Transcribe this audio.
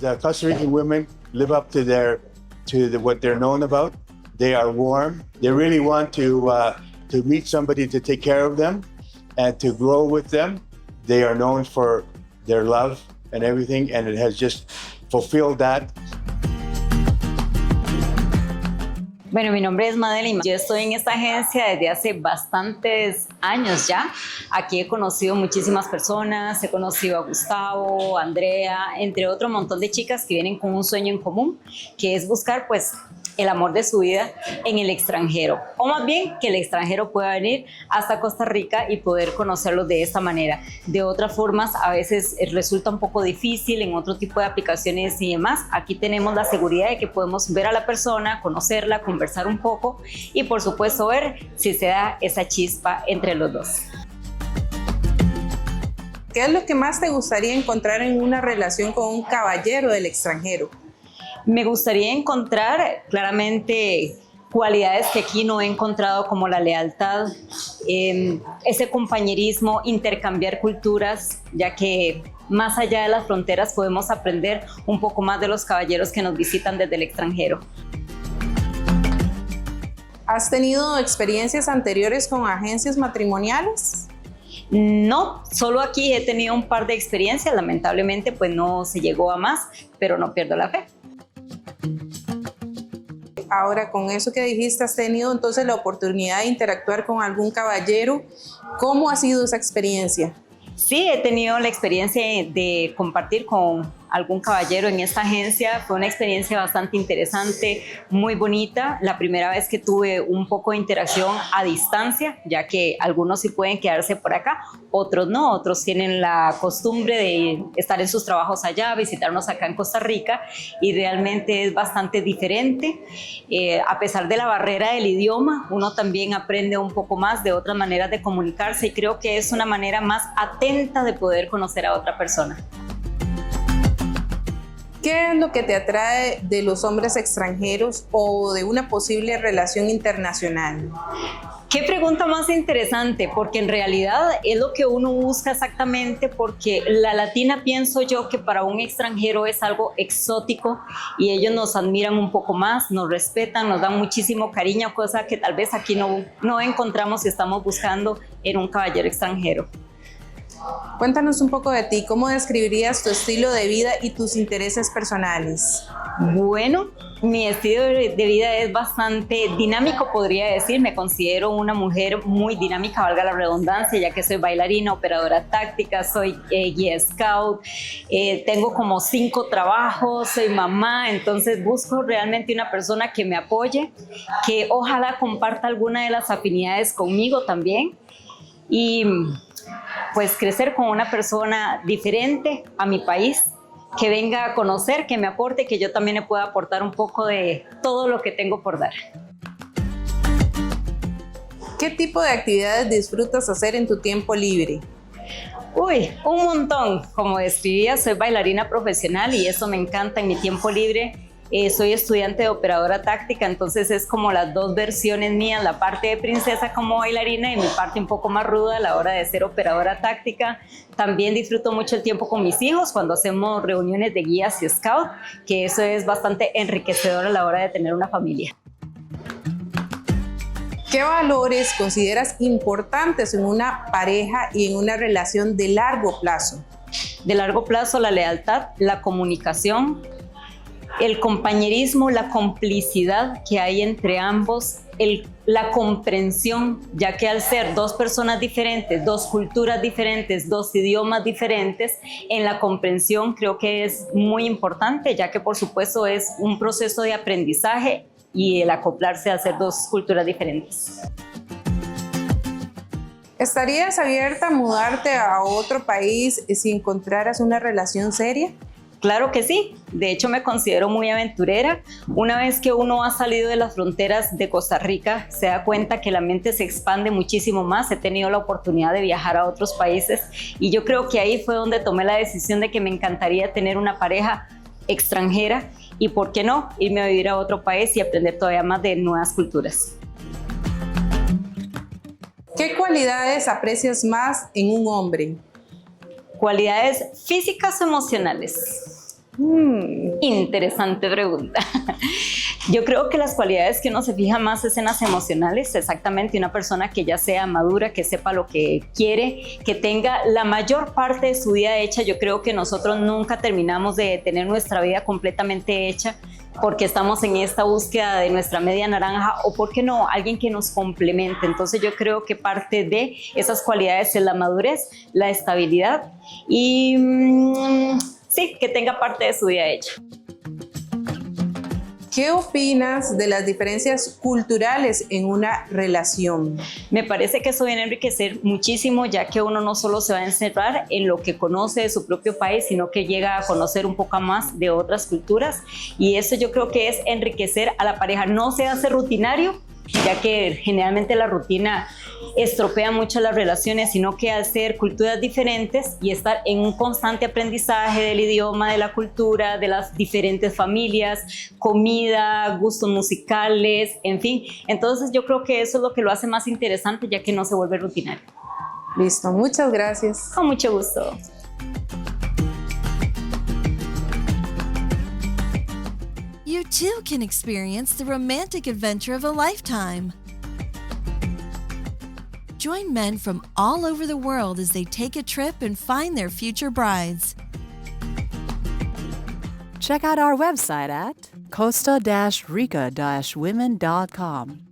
The Costa Rican women live up to what they're known about. They are warm. They really want to meet somebody to take care of them and to grow with them. They are known for their love and everything, and it has just fulfilled that. Bueno, mi nombre es Madeline. Yo estoy en esta agencia desde hace bastantes años ya. Aquí he conocido muchísimas personas, he conocido a Gustavo, a Andrea, entre otro montón de chicas que vienen con un sueño en común, que es buscar pues el amor de su vida en el extranjero, o más bien que el extranjero pueda venir hasta Costa Rica y poder conocerlos de esta manera. De otras formas, a veces resulta un poco difícil en otro tipo de aplicaciones y demás. Aquí tenemos la seguridad de que podemos ver a la persona, conocerla, conversar un poco y por supuesto ver si se da esa chispa entre los dos. ¿Qué es lo que más te gustaría encontrar en una relación con un caballero del extranjero? Me gustaría encontrar claramente cualidades que aquí no he encontrado, como la lealtad, ese compañerismo, intercambiar culturas, ya que más allá de las fronteras podemos aprender un poco más de los caballeros que nos visitan desde el extranjero. ¿Has tenido experiencias anteriores con agencias matrimoniales? No, solo aquí he tenido un par de experiencias, lamentablemente pues no se llegó a más, pero no pierdo la fe. Ahora, con eso que dijiste, ¿has tenido entonces la oportunidad de interactuar con algún caballero? ¿Cómo ha sido esa experiencia? Sí, he tenido la experiencia de compartir con algún caballero en esta agencia. Fue una experiencia bastante interesante, muy bonita. La primera vez que tuve un poco de interacción a distancia, ya que algunos sí pueden quedarse por acá, otros no. Otros tienen la costumbre de estar en sus trabajos allá, visitarnos acá en Costa Rica, y realmente es bastante diferente. A pesar de la barrera del idioma, uno también aprende un poco más de otras maneras de comunicarse, y creo que es una manera más atenta de poder conocer a otra persona. ¿Qué es lo que te atrae de los hombres extranjeros o de una posible relación internacional? Qué pregunta más interesante, porque en realidad es lo que uno busca exactamente, porque la latina, pienso yo, que para un extranjero es algo exótico y ellos nos admiran un poco más, nos respetan, nos dan muchísimo cariño, cosa que tal vez aquí no encontramos si estamos buscando en un caballero extranjero. Cuéntanos un poco de ti. ¿Cómo describirías tu estilo de vida y tus intereses personales? Bueno, mi estilo de vida es bastante dinámico, podría decir. Me considero una mujer muy dinámica, valga la redundancia, ya que soy bailarina, operadora táctica, soy guía scout, tengo como 5 trabajos, soy mamá, entonces busco realmente una persona que me apoye, que ojalá comparta alguna de las afinidades conmigo también, y pues crecer con una persona diferente a mi país, que venga a conocer, que me aporte, que yo también le pueda aportar un poco de todo lo que tengo por dar. ¿Qué tipo de actividades disfrutas hacer en tu tiempo libre? Uy, un montón. Como describía, soy bailarina profesional y eso me encanta en mi tiempo libre. Soy estudiante de operadora táctica, entonces es como las dos versiones mías, la parte de princesa como bailarina y mi parte un poco más ruda a la hora de ser operadora táctica. También disfruto mucho el tiempo con mis hijos cuando hacemos reuniones de guías y scout, que eso es bastante enriquecedor a la hora de tener una familia. ¿Qué valores consideras importantes en una pareja y en una relación de largo plazo? De largo plazo, la lealtad, la comunicación, el compañerismo, la complicidad que hay entre ambos, la comprensión, ya que al ser dos personas diferentes, dos culturas diferentes, dos idiomas diferentes, en la comprensión creo que es muy importante, ya que por supuesto es un proceso de aprendizaje y el acoplarse a ser dos culturas diferentes. ¿Estarías abierta a mudarte a otro país si encontraras una relación seria? Claro que sí, de hecho me considero muy aventurera. Una vez que uno ha salido de las fronteras de Costa Rica, se da cuenta que la mente se expande muchísimo más. He tenido la oportunidad de viajar a otros países y yo creo que ahí fue donde tomé la decisión de que me encantaría tener una pareja extranjera y, ¿por qué no?, irme a vivir a otro país y aprender todavía más de nuevas culturas. ¿Qué cualidades aprecias más en un hombre? Cualidades físicas o emocionales. Interesante pregunta. Yo creo que las cualidades que uno se fija más es en las emocionales, exactamente, una persona que ya sea madura, que sepa lo que quiere, que tenga la mayor parte de su vida hecha. Yo creo que nosotros nunca terminamos de tener nuestra vida completamente hecha porque estamos en esta búsqueda de nuestra media naranja o, ¿por qué no?, alguien que nos complemente. Entonces yo creo que parte de esas cualidades es la madurez, la estabilidad y sí, que tenga parte de su vida hecha. ¿Qué opinas de las diferencias culturales en una relación? Me parece que eso viene a enriquecer muchísimo, ya que uno no solo se va a encerrar en lo que conoce de su propio país, sino que llega a conocer un poco más de otras culturas. Y eso yo creo que es enriquecer a la pareja. No se hace rutinario, ya que generalmente la rutina estropea mucho las relaciones, sino que hacer culturas diferentes y estar en un constante aprendizaje del idioma, de la cultura, de las diferentes familias, comida, gustos musicales, en fin. Entonces yo creo que eso es lo que lo hace más interesante, ya que no se vuelve rutinario. Listo, muchas gracias. Con mucho gusto. You too can experience the romantic adventure of a lifetime. Join men from all over the world as they take a trip and find their future brides. Check out our website at costa-rica-women.com.